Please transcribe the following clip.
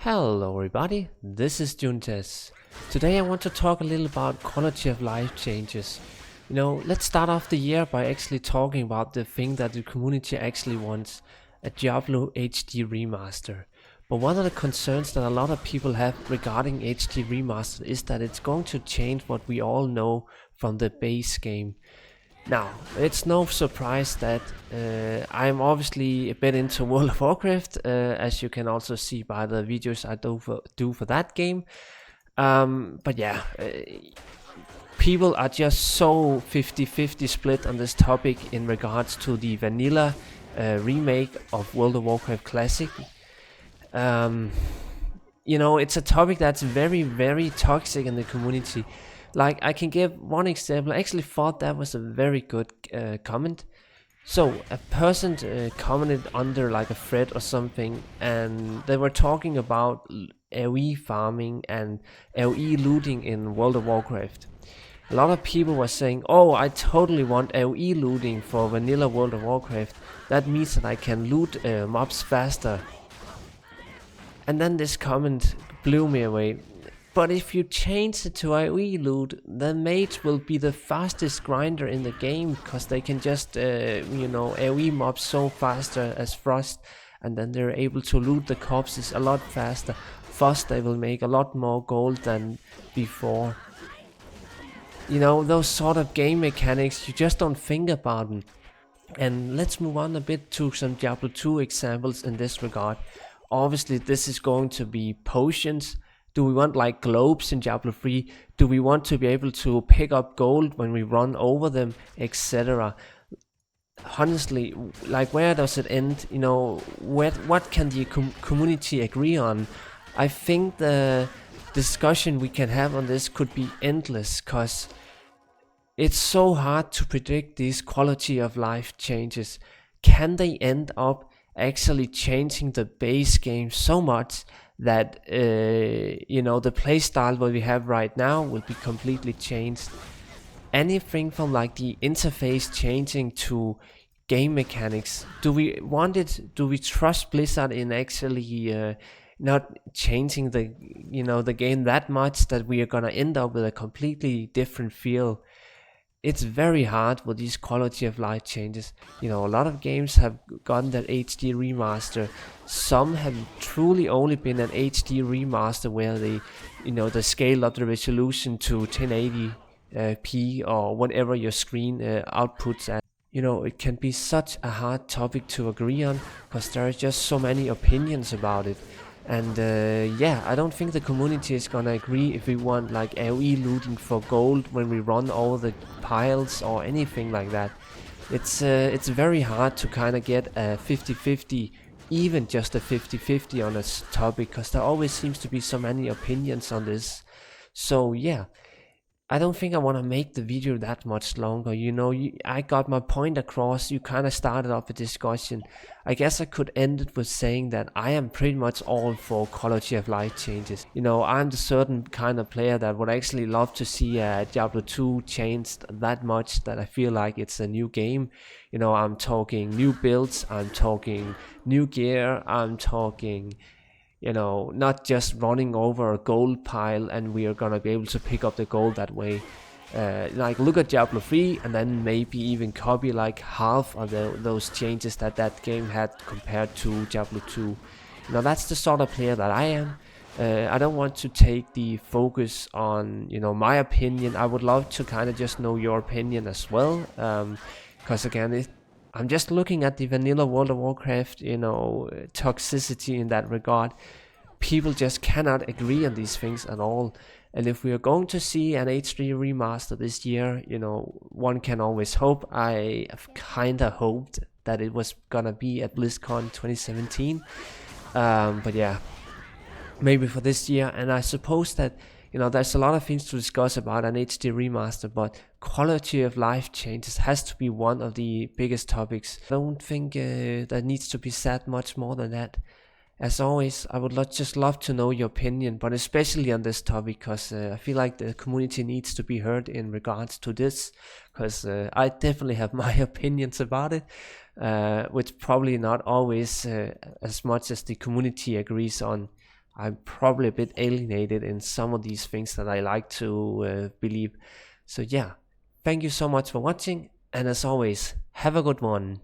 Hello everybody, this is Juntes. Today I want to talk a little about quality of life changes. Let's start off the year by actually talking about the thing that the community actually wants, a Diablo HD remaster. But one of the concerns that a lot of people have regarding HD remaster is that it's going to change what we all know from the base game. Now, it's no surprise that I'm obviously a bit into World of Warcraft, as you can also see by the videos I do for that game. But yeah, people are just so 50-50 split on this topic in regards to the vanilla remake of World of Warcraft Classic. It's a topic that's very, very toxic in the community. Like, I can give one example. I actually thought that was a very good comment. So a person commented under like a thread or something, and they were talking about LE farming and LE looting in World of Warcraft. A lot of people were saying, oh, I totally want LE looting for vanilla World of Warcraft. That means that I can loot mobs faster. And then this comment blew me away. But if you change it to AoE loot, then mage will be the fastest grinder in the game, because they can just, AoE mobs so faster as Frost, and then they're able to loot the corpses a lot faster. First, they will make a lot more gold than before. Those sort of game mechanics, you just don't think about them. And let's move on a bit to some Diablo 2 examples in this regard. Obviously, this is going to be potions. Do we want like globes in Diablo 3? Do we want to be able to pick up gold when we run over them, etc.? Honestly, like, where does it end? What can the community agree on? I think the discussion we can have on this could be endless, because it's so hard to predict these quality of life changes. Can they end up actually changing the base game so much that the playstyle what we have right now will be completely changed? Anything from like the interface changing to game mechanics. Do we want it? Do we trust Blizzard in actually not changing the game that much that we are gonna end up with a completely different feel? It's very hard with these quality of life changes. A lot of games have gotten that HD remaster. Some have truly only been an HD remaster where they scale up the resolution to 1080p or whatever your screen outputs at. It can be such a hard topic to agree on, because there are just so many opinions about it. And I don't think the community is gonna agree if we want like AoE looting for gold when we run all the piles or anything like that. It's very hard to kind of get a 50-50, even just a 50-50 on this topic, because there always seems to be so many opinions on this. So yeah, I don't think I want to make the video that much longer. I got my point across. You kind of started off a discussion. I guess I could end it with saying that I am pretty much all for quality of life changes. I'm the certain kind of player that would actually love to see Diablo 2 changed that much that I feel like it's a new game. I'm talking new builds, I'm talking new gear, I'm talking not just running over a gold pile and we are gonna be able to pick up the gold that way. Like, look at Diablo 3 and then maybe even copy like half of those changes that game had compared to Diablo 2. That's the sort of player that I am. I don't want to take the focus on my opinion. I would love to kind of just know your opinion as well, because again, I'm just looking at the vanilla World of Warcraft, toxicity in that regard. People just cannot agree on these things at all. And if we are going to see an HD remaster this year, one can always hope. I kinda hoped that it was gonna be at BlizzCon 2017. But yeah, maybe for this year. And I suppose that there's a lot of things to discuss about an HD remaster, but quality of life changes has to be one of the biggest topics. I don't think that needs to be said much more than that. As always, I would just love to know your opinion, but especially on this topic, because I feel like the community needs to be heard in regards to this, because I definitely have my opinions about it, which probably not always as much as the community agrees on. I'm probably a bit alienated in some of these things that I like to believe. So yeah, thank you so much for watching, and as always, have a good one.